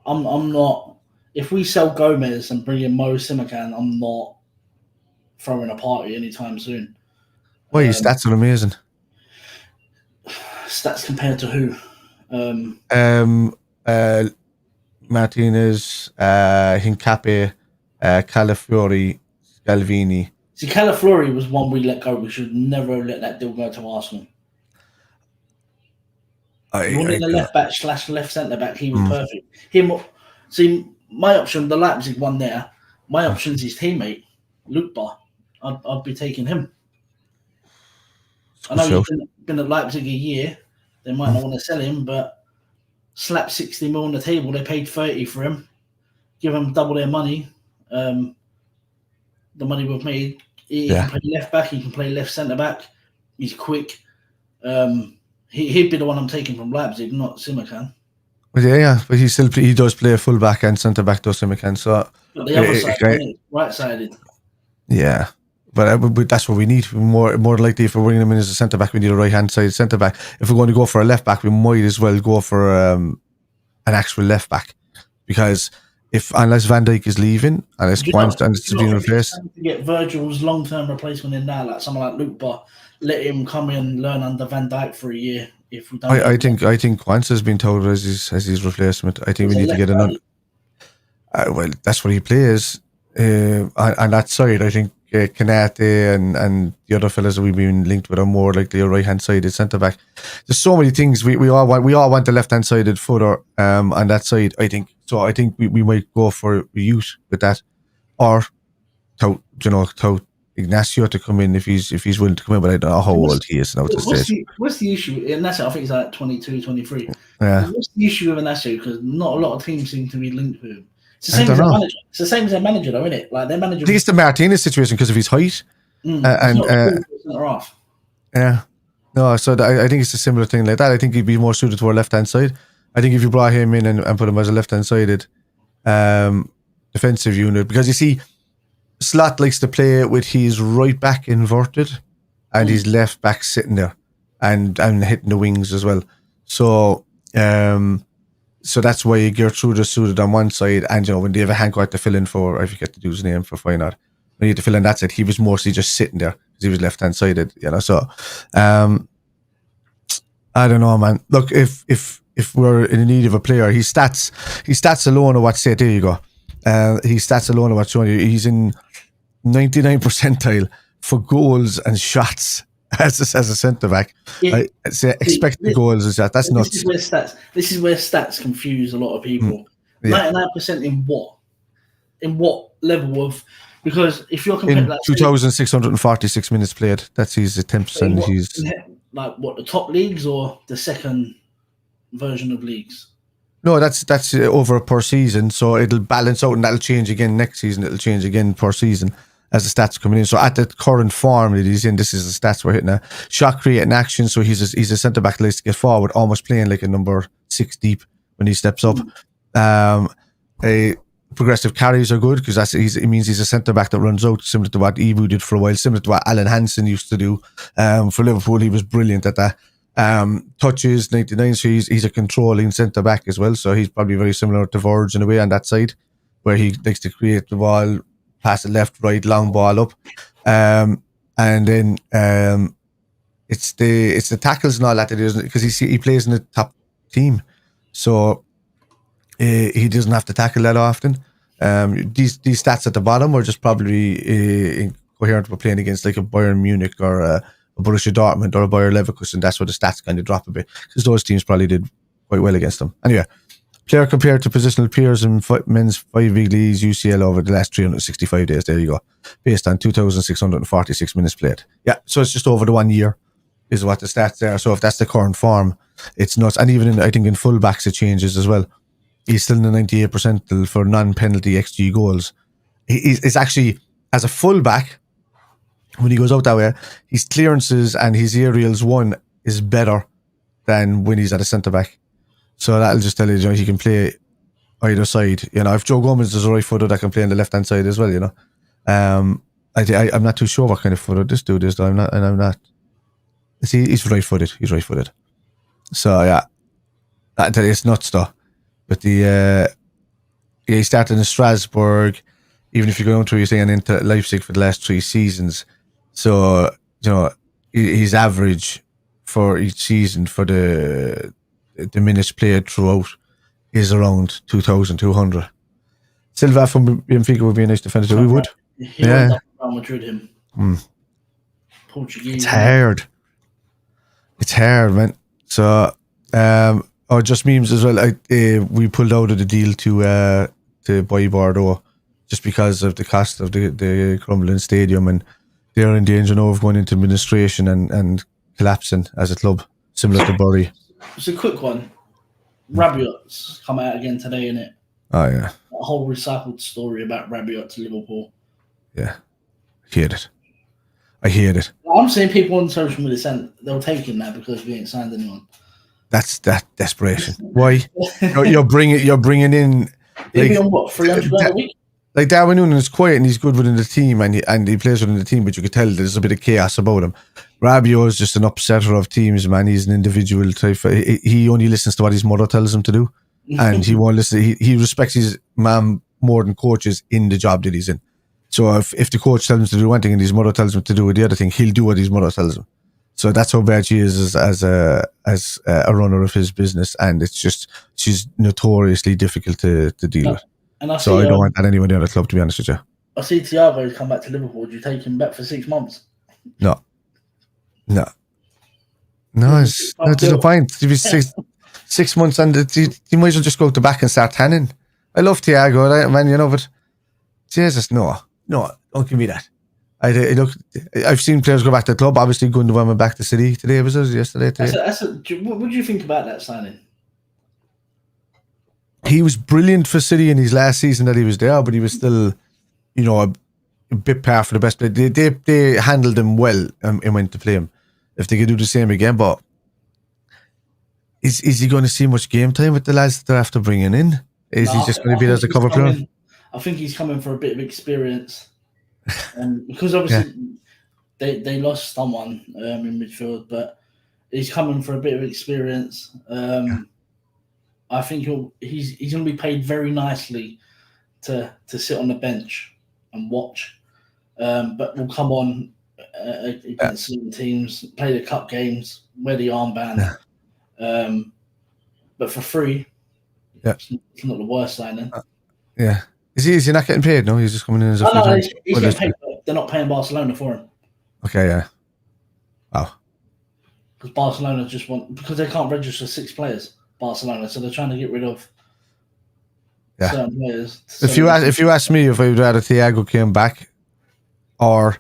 I'm not. If we sell Gomez and bring in Mo Simakan, I'm not throwing a party anytime soon. Well, your stats are amazing. Stats compared to who? Martinez, Hincapié, Calafiori, Scalvini. See, Calafiori was one we let go. We should never let that deal go to Arsenal. You wanted a left back / left centre back. He was perfect. See, my option, the Leipzig one there. My option's his teammate, Luke Bar. I'd be taking him. I know he's been at Leipzig a year. They might not want to sell him, but slap 60 mil on the table. They paid 30 for him. Give him double their money. The money we've made. He can play left back. He can play left centre back. He's quick. He'd be the one I'm taking from Leipzig, not Simakan. But but he does play full back and centre back, does Simakan. So but the other side, right sided. Yeah, but that's what we need. More likely, if we're bringing him in as a centre back, we need a right hand side centre back. If we're going to go for a left back, we might as well go for an actual left back, because unless Van Dijk is leaving, unless Quansah is being replaced, to get Virgil's long term replacement in there, like someone like Luke Bar. Let him come in and learn under Van Dijk for a year. If we don't, I think Quansah has been told as his replacement. I think we need to get another. Well, that's what he plays on that side. I think Kanate and the other fellas that we've been linked with are more likely a right hand sided centre back. There's so many things we all want the left hand sided footer on that side. I think so. I think we might go for youth with that, or tout Ignacio to come in if he's willing to come in, but I don't know how old he is now at this stage. What's the issue? Ignacio, I think he's like 22, 23. Yeah. What's the issue with Ignacio? Because not a lot of teams seem to be linked with him. It's the same as their manager. It's the same as their manager, though, isn't it? Like their manager. I think it's the Martinez situation because of his height. It's and not suited for centre half. yeah, no. So I think it's a similar thing like that. I think he'd be more suited to our left hand side. I think if you brought him in and put him as a left hand sided defensive unit, because you see, Slot likes to play with his right back inverted and his left back sitting there and hitting the wings as well. So so that's why Gertrude is suited on one side, and when David Hank had to fill in for, I forget the dude's name for Feyenoord, when he had to fill in that side, he was mostly just sitting there because he was left hand sided, So I don't know, man. Look, if we're in need of a player, his stats alone are what say. There you go. His stats alone are what showing you. He's in 99 percentile for goals and shots as a centre back. Yeah. I say expected goals and shots. That's nuts. This is where stats confuse a lot of people. 99% in what? In what level of? Because if you're comparing 2,646 minutes played, that's his 10%. He's like what, the top leagues or the second version of leagues? No, that's over per season, so it'll balance out and that'll change again next season. It'll change again per season as the stats coming in. So at the current form that he's in, this is the stats we're hitting now. Shot creating action, so he's a centre back that likes to get forward, almost playing like a number 6 deep when he steps up. Progressive carries are good because it means he's a centre back that runs out, similar to what Ibu did for a while, similar to what Alan Hansen used to do. For Liverpool, he was brilliant at that. Touches 99, so he's a controlling centre back as well. So he's probably very similar to Verge in a way on that side, where he likes to create the ball, pass it left, right, long ball up, and then it's the tackles and all that it is, because he plays in the top team, so he doesn't have to tackle that often. These stats at the bottom are just probably incoherent with playing against like a Bayern Munich or a Borussia Dortmund or a Bayer Leverkusen. That's where the stats kind of drop a bit, because those teams probably did quite well against them. Anyway, player compared to positional peers in men's 5 big leagues UCL over the last 365 days. There you go. Based on 2,646 minutes played. Yeah, so it's just over the 1 year is what the stats are. So if that's the current form, it's nuts. And even I think in fullbacks it changes as well. He's still in the 98th percentile for non-penalty XG goals. He's actually, as a fullback, when he goes out that way, his clearances and his aerials won is better than when he's at a centre-back. So that'll just tell you, he can play either side. If Joe Gomez is a right footer, that can play on the left-hand side as well, I'm not too sure what kind of footer this dude is, though. I'm not. See, he's right-footed. He's right-footed. So, yeah. It's nuts, though. But he started in Strasbourg, even if you go down through, you're saying, into Leipzig for the last 3 seasons. So, his average for each season for the minutes played throughout is around 2,200. Silva from Benfica would be a nice defender. We would. Yeah. Real Madrid, him. Portuguese. It's hard, man. So, just memes as well. We pulled out of the deal to buy Bordeaux just because of the cost of the crumbling stadium, and they're in danger now of going into administration and collapsing as a club, similar to Bury. It's a quick one. Rabiot's come out again today, innit? Oh, yeah. A whole recycled story about Rabiot to Liverpool. Yeah. I hate it. I'm seeing people on social media saying they'll take him now because we ain't signed anyone. That's that desperation. Why? you're bringing in. Like, on what, 300 a week? Like Darwin Noonan is quiet and he's good within the team and he plays within the team, but you could tell there's a bit of chaos about him. Rabiot is just an upsetter of teams, man. He's an individual type. He only listens to what his mother tells him to do, and he won't listen. He respects his mom more than coaches in the job that he's in. So if the coach tells him to do one thing and his mother tells him to do the other thing, he'll do what his mother tells him. So that's how bad she is as a runner of his business, and it's just she's notoriously difficult to deal with. And I don't want that anyone in the other club, to be honest with you. I see Thiago's come back to Liverpool. Would you take him back for 6 months? No, there's no point. To be 6 months, and you might as well just go to the back and start tanning. I love Thiago, man, but Jesus, no, don't give me that. I've seen players go back to the club. Obviously, Gundogan went back to City today. Was it yesterday? What do you think about that signing? He was brilliant for City in his last season that he was there, but he was still, a bit par for the best. They handled him well and went to play him. If they could do the same again, but is he going to see much game time with the lads that they're after bringing in? Is he just going to be there as a cover player? I think he's coming for a bit of experience, because obviously they lost someone in midfield, but he's coming for a bit of experience. I think he's going to be paid very nicely to sit on the bench and watch, but will come on against certain teams, play the cup games, wear the armband, but for free. Yeah, it's not the worst signing. Yeah, is he not getting paid? No, he's just coming in as a. No, he's getting paid. But they're not paying Barcelona for him. Okay, yeah. Wow. Because Barcelona because they can't register 6 players. Barcelona, so they're trying to get rid of certain players. If you ask me if I would rather Thiago came back or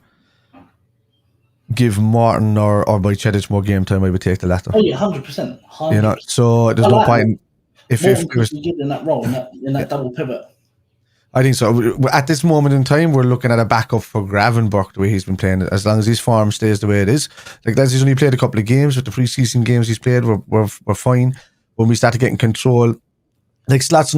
give Martin or Bajcetic more game time, I would take the latter. Oh yeah, 100%. You know, so there's no point. If it was in that role in that double pivot. I think so. At this moment in time, we're looking at a backup for Gravenberch, the way he's been playing. As long as his form stays the way it is, like that's he's only played a couple of games. With the preseason games he's played, we're fine. When we started getting control, like Slot's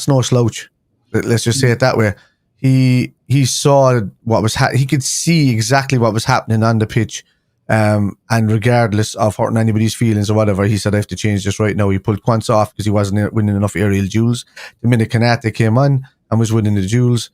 no slouch. Let's just say it that way. He saw what was he could see exactly what was happening on the pitch, and regardless of hurting anybody's feelings or whatever, he said I have to change this right now. He pulled Quance off because he wasn't winning enough aerial duels. The minute Kanate came on and was winning the duels,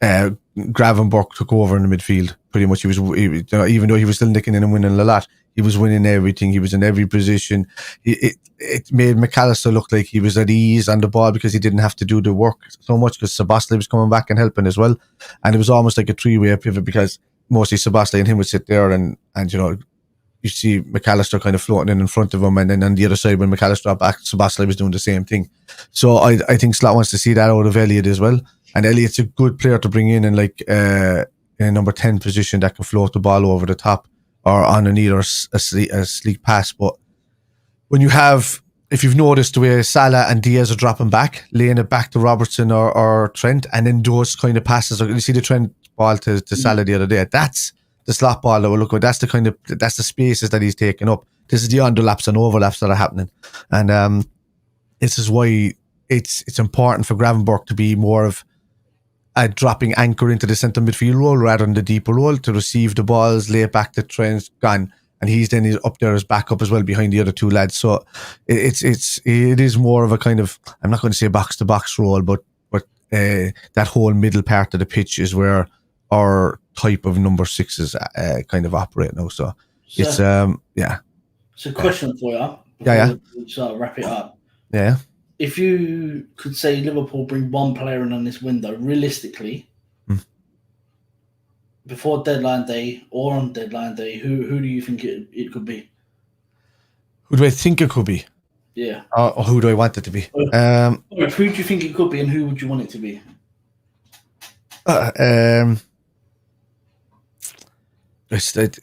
Gravenberch took over in the midfield. Pretty much, he even though he was still nicking in and winning a lot, he was winning everything. He was in every position. It made McAllister look like he was at ease on the ball because he didn't have to do the work so much because Szoboszlai was coming back and helping as well. And it was almost like a 3-way pivot because mostly Szoboszlai and him would sit there and you see McAllister kind of floating in front of him, and then on the other side when McAllister dropped back, Szoboszlai was doing the same thing. So I think Slot wants to see that out of Elliott as well. And Elliott's a good player to bring in in a number 10 position that can float the ball over the top or on an either a sleek pass. But when you have, if you've noticed the way Salah and Diaz are dropping back, laying it back to Robertson or Trent, and then those kind of passes, you see the Trent ball to Salah the other day, that's the slot ball that we're looking at. That's the spaces that he's taking up. This is the underlaps and overlaps that are happening. And this is why it's important for Gravenberch to be more of a dropping anchor into the centre midfield role rather than the deeper role, to receive the balls, lay it back to Trent, gone. And he's up there as backup as well behind the other 2 lads. So it is more of a kind of, I'm not going to say box to box role, but that whole middle part of the pitch is where our type of number 6s kind of operate now. So it's It's a question for you. We sort of wrap it up. Yeah. If you could say Liverpool bring one player in on this window, realistically, before deadline day or on deadline day, who do you think it could be? Who do I think it could be? Yeah. Or who do I want it to be? Who do you think it could be, and who would you want it to be?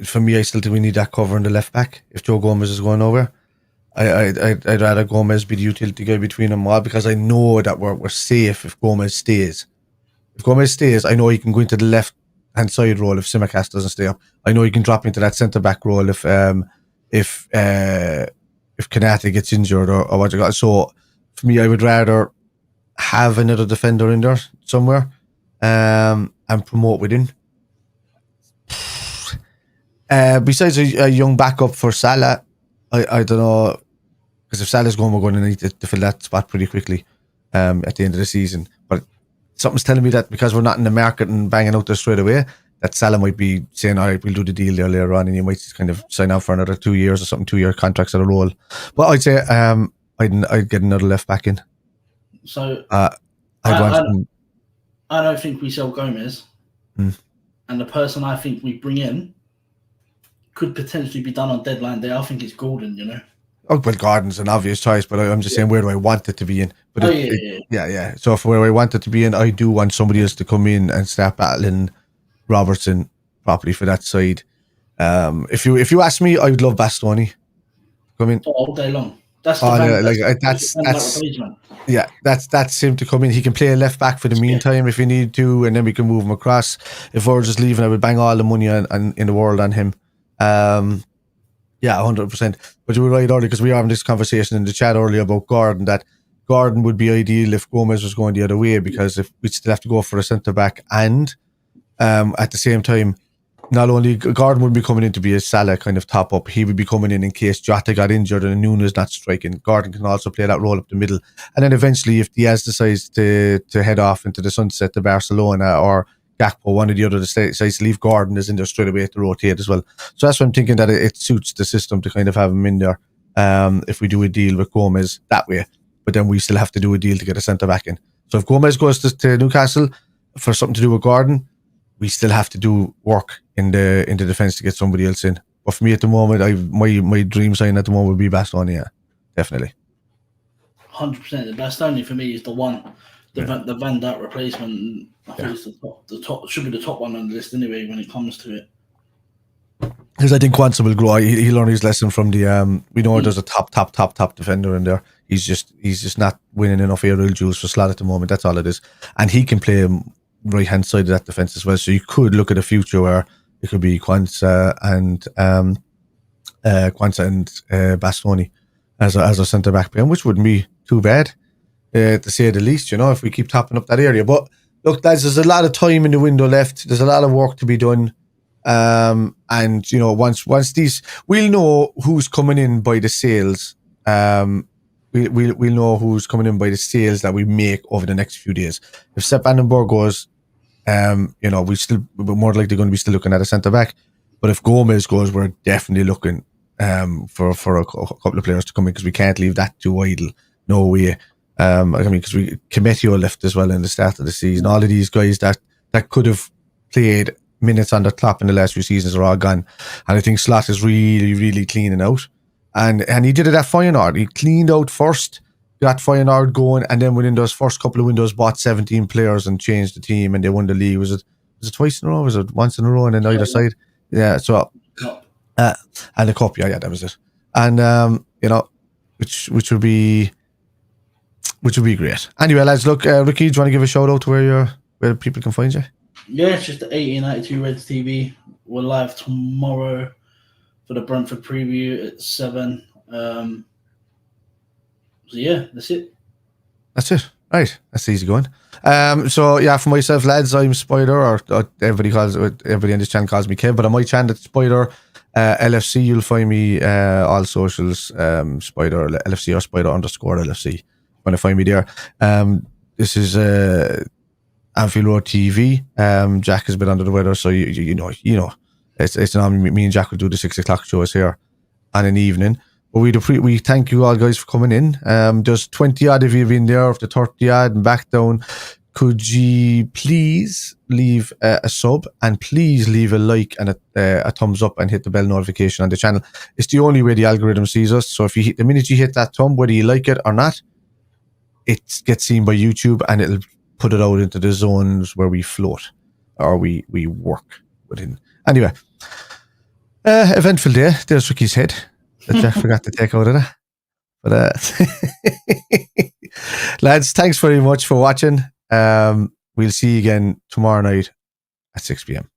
For me, I still think we need that cover in the left back. If Joe Gomez is going over, I'd rather Gomez be the utility guy between them all, because I know that we're safe if Gomez stays. If Gomez stays, I know he can go into the left hand side role if Tsimikas doesn't stay up. I know he can drop into that centre back role if Kanate gets injured or what you got. So for me, I would rather have another defender in there somewhere and promote within. Besides a young backup for Salah, I don't know, because if Salah's going, we're going to need to fill that spot pretty quickly at the end of the season. But something's telling me that because we're not in the market and banging out there straight away, that Salah might be saying, all right, we'll do the deal there later on, and you might kind of sign out for another 2 years or something, 2-year contracts at a roll. But I'd say I'd get another left back in. So I don't think we sell Gomez, and the person I think we bring in could potentially be done on deadline day. I think it's Gordon, Oh, well, Gordon's an obvious choice, but I'm just saying, where do I want it to be in? But yeah. So if where I want it to be in, I do want somebody else to come in and start battling Robertson properly for that side. If you ask me, I would love Bastoni come in all day long. That's the Oh, Van. no, like That's the Van Dijk replacement. yeah, that's him to come in. He can play left back for the meantime if we need to, and then we can move him across. If we're just leaving, I would bang all the money on in the world on him. Yeah, 100%. But you were right earlier because we were having this conversation in the chat earlier about Gordon, that Gordon would be ideal if Gomez was going the other way, because if we'd still have to go for a centre back, and at the same time, not only Gordon would be coming in to be a Salah kind of top up, he would be coming in case Jota got injured and Nunes not striking. Gordon can also play that role up the middle, and then eventually, if Diaz decides to head off into the sunset to Barcelona, or Gakpo, one of the other decides to leave, Gordon is in there straight away to rotate as well. So that's why I'm thinking that it suits the system to kind of have him in there. If we do a deal with Gomez that way, but then we still have to do a deal to get a centre back in. So if Gomez goes to Newcastle for something to do with Gordon, we still have to do work in the defence to get somebody else in. But for me at the moment, my dream sign at the moment would be Bastoni, yeah, definitely. 100%. The Bastoni for me is the one. The Van Dijk replacement, I think it's the top should be the top one on the list anyway when it comes to it. Because I think Quansah will grow. He learned his lesson from the. We know there's a top defender in there. He's just not winning enough aerial duels for Slot at the moment. That's all it is. And he can play right hand side of that defense as well. So you could look at a future where it could be Quansah and Bastoni as a centre back player, which wouldn't be too bad, to say the least. You know, if we keep topping up that area. But look, lads, there's a lot of time in the window left. There's a lot of work to be done. And you know, once these, we'll know who's coming in by the sales. We'll know who's coming in by the sales that we make over the next few days. If Sepp Vandenberg goes, you know, we're more likely going to be still looking at a centre back. But if Gomez goes, we're definitely looking for a couple of players to come in, because we can't leave that too idle. No way. I mean, because Kimetio left as well in the start of the season. All of these guys that could have played minutes on the clock in the last few seasons are all gone. And I think Slot is really, really cleaning out. And he did it at Feyenoord. He cleaned out first, got Feyenoord going, and then within those first couple of windows bought 17 players and changed the team, and they won the league. Was it twice in a row? Was it once in a row and then either side? Yeah, so and the cup, yeah, that was it. And you know, which would be great. Anyway, lads, look, Ricky, do you want to give a shout out to where people can find you? Yeah, it's just the 1892 Reds TV. We're live tomorrow for the Brentford preview at 7. So yeah, that's it. That's it. Right, that's easy going. So yeah, for myself, lads, I'm Spider, or everybody on this channel calls me Kev, but on my channel it's Spider LFC. You'll find me all socials, Spider LFC or Spider_LFC. When you find me there. This is Anfield Road TV. Jack has been under the weather, so you know. It's normally me and Jack will do the 6 o'clock shows here on an evening. But we thank you all guys for coming in. There's 20 odd of you been there, of the 30 odd and back down. Could you please leave a sub, and please leave a like and a thumbs up, and hit the bell notification on the channel. It's the only way the algorithm sees us. So if the minute you hit that thumb, whether you like it or not, it gets seen by YouTube, and it'll put it out into the zones where we float or we work within. Anyway, eventful day. There's Ricky's head that Jack forgot to take out of that. But lads, thanks very much for watching. We'll see you again tomorrow night at 6 p.m.